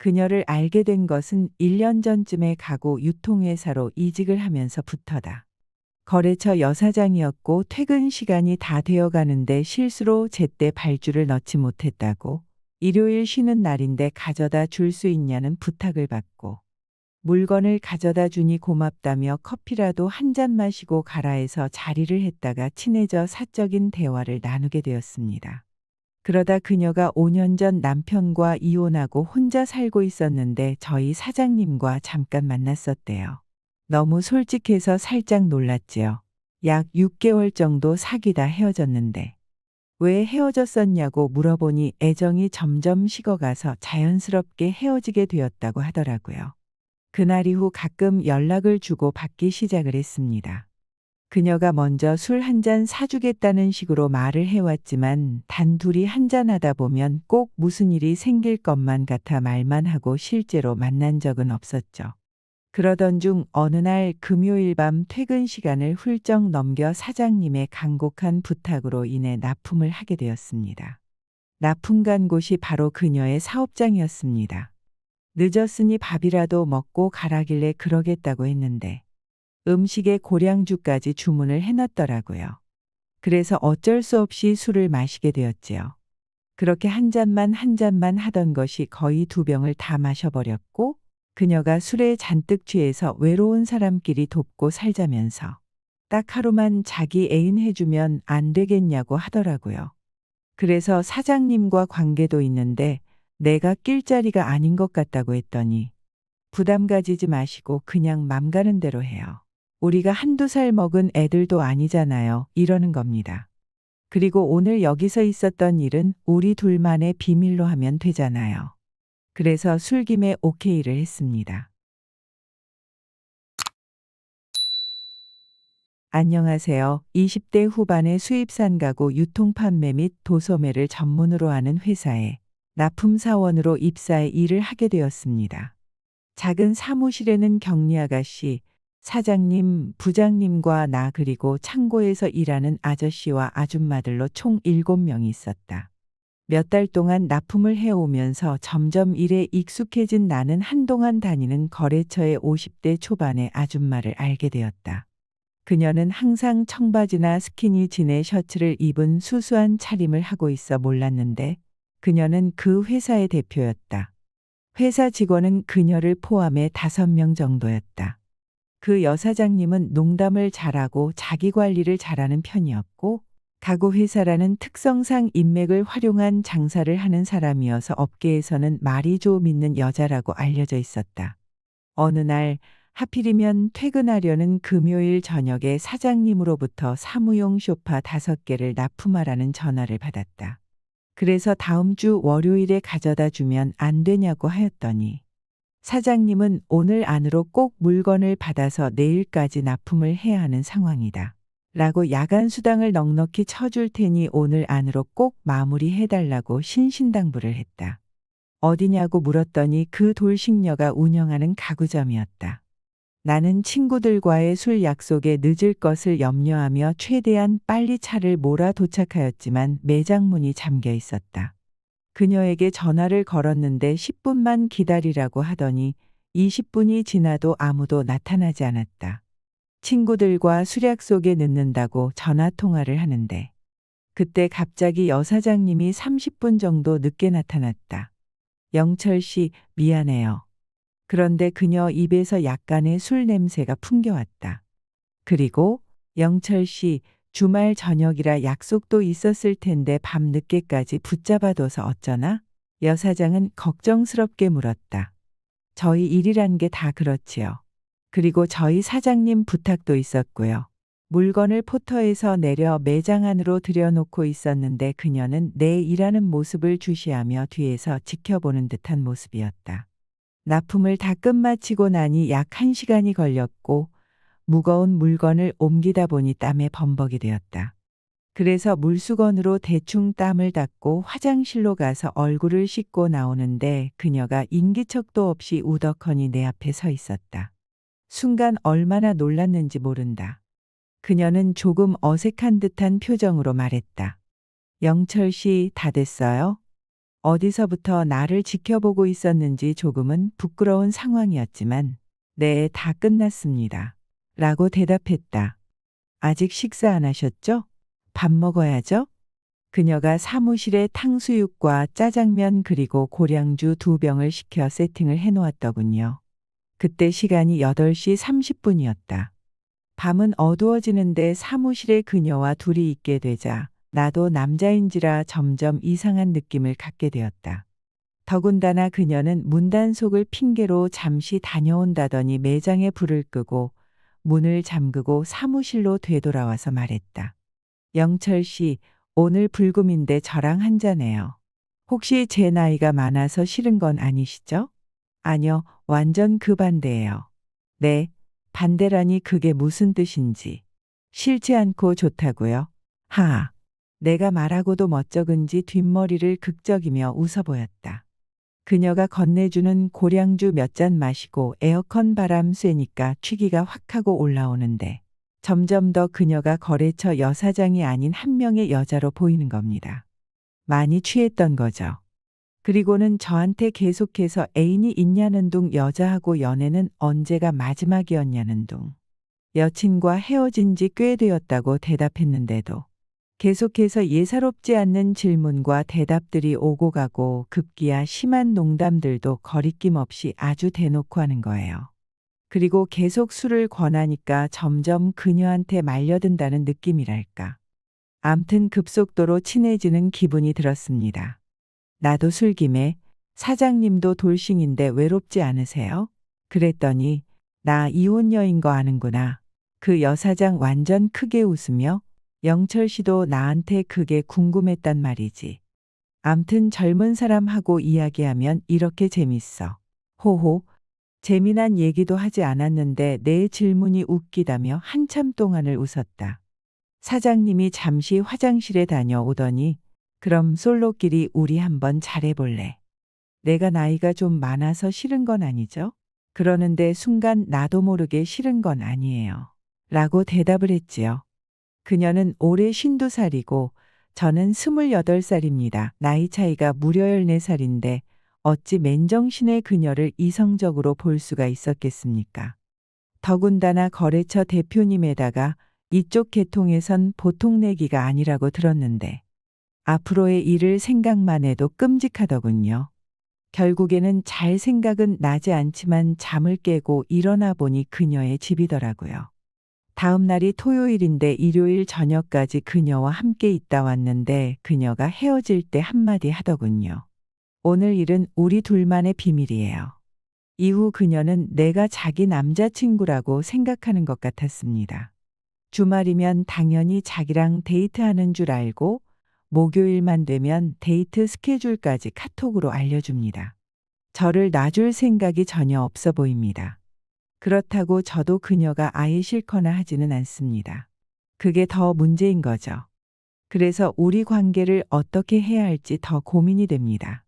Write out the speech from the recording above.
그녀를 알게 된 것은 1년 전쯤에 가구 유통회사로 이직을 하면서부터다. 거래처 여사장이었고 퇴근 시간이 다 되어 가는데 실수로 제때 발주를 넣지 못했다고 일요일 쉬는 날인데 가져다 줄 수 있냐는 부탁을 받고 물건을 가져다 주니 고맙다며 커피라도 한 잔 마시고 가라 해서 자리를 했다가 친해져 사적인 대화를 나누게 되었습니다. 그러다 그녀가 5년 전 남편과 이혼하고 혼자 살고 있었는데 저희 사장님과 잠깐 만났었대요. 너무 솔직해서 살짝 놀랐지요. 약 6개월 정도 사귀다 헤어졌는데 왜 헤어졌었냐고 물어보니 애정이 점점 식어가서 자연스럽게 헤어지게 되었다고 하더라고요. 그날 이후 가끔 연락을 주고 받기 시작을 했습니다. 그녀가 먼저 술 한 잔 사주겠다는 식으로 말을 해왔지만 단둘이 한잔하다 보면 꼭 무슨 일이 생길 것만 같아 말만 하고 실제로 만난 적은 없었죠. 그러던 중 어느 날 금요일 밤 퇴근 시간을 훌쩍 넘겨 사장님의 간곡한 부탁으로 인해 납품을 하게 되었습니다. 납품 간 곳이 바로 그녀의 사업장이었습니다. 늦었으니 밥이라도 먹고 가라길래 그러겠다고 했는데 음식에 고량주까지 주문을 해놨더라고요. 그래서 어쩔 수 없이 술을 마시게 되었지요. 그렇게 한 잔만 하던 것이 거의 2병을 다 마셔버렸고 그녀가 술에 잔뜩 취해서 외로운 사람끼리 돕고 살자면서 딱 하루만 자기 애인 해주면 안 되겠냐고 하더라고요. 그래서 사장님과 관계도 있는데 내가 낄 자리가 아닌 것 같다고 했더니 부담 가지지 마시고 그냥 맘 가는 대로 해요. 우리가 한두 살 먹은 애들도 아니잖아요. 이러는 겁니다. 그리고 오늘 여기서 있었던 일은 우리 둘만의 비밀로 하면 되잖아요. 그래서 술김에 오케이를 했습니다. 안녕하세요. 20대 후반의 수입산 가구 유통 판매 및 도소매를 전문으로 하는 회사에 납품사원으로 입사해 일을 하게 되었습니다. 작은 사무실에는 격리 아가씨, 사장님, 부장님과 나 그리고 창고에서 일하는 아저씨와 아줌마들로 총 7명이 있었다. 몇 달 동안 납품을 해오면서 점점 일에 익숙해진 나는 한동안 다니는 거래처의 50대 초반의 아줌마를 알게 되었다. 그녀는 항상 청바지나 스키니진의 셔츠를 입은 수수한 차림을 하고 있어 몰랐는데 그녀는 그 회사의 대표였다. 회사 직원은 그녀를 포함해 5명 정도였다. 그 여사장님은 농담을 잘하고 자기 관리를 잘하는 편이었고 가구 회사라는 특성상 인맥을 활용한 장사를 하는 사람이어서 업계에서는 말이 좀 있는 여자라고 알려져 있었다. 어느 날 하필이면 퇴근하려는 금요일 저녁에 사장님으로부터 사무용 소파 5개를 납품하라는 전화를 받았다. 그래서 다음 주 월요일에 가져다 주면 안 되냐고 하였더니 사장님은 오늘 안으로 꼭 물건을 받아서 내일까지 납품을 해야 하는 상황이다. 라고 야간 수당을 넉넉히 쳐줄 테니 오늘 안으로 꼭 마무리해달라고 신신당부를 했다. 어디냐고 물었더니 그 돌싱녀가 운영하는 가구점이었다. 나는 친구들과의 술 약속에 늦을 것을 염려하며 최대한 빨리 차를 몰아 도착하였지만 매장 문이 잠겨 있었다. 그녀에게 전화를 걸었는데 10분만 기다리라고 하더니 20분이 지나도 아무도 나타나지 않았다. 친구들과 술 약속에 늦는다고 전화 통화를 하는데 그때 갑자기 여사장님이 30분 정도 늦게 나타났다. 영철 씨, 미안해요. 그런데 그녀 입에서 약간의 술 냄새가 풍겨왔다. 그리고 영철 씨, 주말 저녁이라 약속도 있었을 텐데 밤 늦게까지 붙잡아둬서 어쩌나? 여사장은 걱정스럽게 물었다. 저희 일이란 게 다 그렇지요. 그리고 저희 사장님 부탁도 있었고요. 물건을 포터에서 내려 매장 안으로 들여놓고 있었는데 그녀는 내 일하는 모습을 주시하며 뒤에서 지켜보는 듯한 모습이었다. 납품을 다 끝마치고 나니 약 1시간이 걸렸고 무거운 물건을 옮기다 보니 땀에 범벅이 되었다. 그래서 물수건으로 대충 땀을 닦고 화장실로 가서 얼굴을 씻고 나오는데 그녀가 인기척도 없이 우덕하니 내 앞에 서 있었다. 순간 얼마나 놀랐는지 모른다. 그녀는 조금 어색한 듯한 표정으로 말했다. 영철 씨, 다 됐어요? 어디서부터 나를 지켜보고 있었는지 조금은 부끄러운 상황이었지만, 네, 다 끝났습니다. 라고 대답했다. 아직 식사 안 하셨죠? 밥 먹어야죠? 그녀가 사무실에 탕수육과 짜장면 그리고 고량주 2병을 시켜 세팅을 해놓았더군요. 그때 시간이 8시 30분이었다. 밤은 어두워지는데 사무실에 그녀와 둘이 있게 되자 나도 남자인지라 점점 이상한 느낌을 갖게 되었다. 더군다나 그녀는 문단속을 핑계로 잠시 다녀온다더니 매장에 불을 끄고 문을 잠그고 사무실로 되돌아와서 말했다. 영철 씨, 오늘 불금인데 저랑 한잔해요. 혹시 제 나이가 많아서 싫은 건 아니시죠? 아니요, 완전 그 반대예요. 네, 반대라니 그게 무슨 뜻인지. 싫지 않고 좋다고요? 하하. 내가 말하고도 멋쩍은지 뒷머리를 극적이며 웃어 보였다. 그녀가 건네주는 고량주 몇 잔 마시고 에어컨 바람 쐬니까 취기가 확 하고 올라오는데 점점 더 그녀가 거래처 여사장이 아닌 한 명의 여자로 보이는 겁니다. 많이 취했던 거죠. 그리고는 저한테 계속해서 애인이 있냐는 둥 여자하고 연애는 언제가 마지막이었냐는 둥 여친과 헤어진 지 꽤 되었다고 대답했는데도 계속해서 예사롭지 않는 질문과 대답들이 오고 가고 급기야 심한 농담들도 거리낌 없이 아주 대놓고 하는 거예요. 그리고 계속 술을 권하니까 점점 그녀한테 말려든다는 느낌이랄까. 암튼 급속도로 친해지는 기분이 들었습니다. 나도 술김에 사장님도 돌싱인데 외롭지 않으세요? 그랬더니 나 이혼녀인 거 아는구나. 그 여사장 완전 크게 웃으며 영철 씨도 나한테 그게 궁금했단 말이지. 암튼 젊은 사람하고 이야기하면 이렇게 재밌어. 호호. 재미난 얘기도 하지 않았는데 내 질문이 웃기다며 한참 동안을 웃었다. 사장님이 잠시 화장실에 다녀오더니 그럼 솔로끼리 우리 한번 잘해볼래. 내가 나이가 좀 많아서 싫은 건 아니죠? 그러는데 순간 나도 모르게 싫은 건 아니에요. 라고 대답을 했지요. 그녀는 올해 52살이고 저는 28살입니다. 나이 차이가 무려 14살인데 어찌 맨정신에 그녀를 이성적으로 볼 수가 있었겠습니까? 더군다나 거래처 대표님에다가 이쪽 계통에선 보통 내기가 아니라고 들었는데 앞으로의 일을 생각만 해도 끔찍하더군요. 결국에는 잘 생각은 나지 않지만 잠을 깨고 일어나 보니 그녀의 집이더라고요. 다음 날이 토요일인데 일요일 저녁까지 그녀와 함께 있다 왔는데 그녀가 헤어질 때 한마디 하더군요. 오늘 일은 우리 둘만의 비밀이에요. 이후 그녀는 내가 자기 남자친구라고 생각하는 것 같았습니다. 주말이면 당연히 자기랑 데이트하는 줄 알고 목요일만 되면 데이트 스케줄까지 카톡으로 알려줍니다. 저를 놔줄 생각이 전혀 없어 보입니다. 그렇다고 저도 그녀가 아예 싫거나 하지는 않습니다. 그게 더 문제인 거죠. 그래서 우리 관계를 어떻게 해야 할지 더 고민이 됩니다.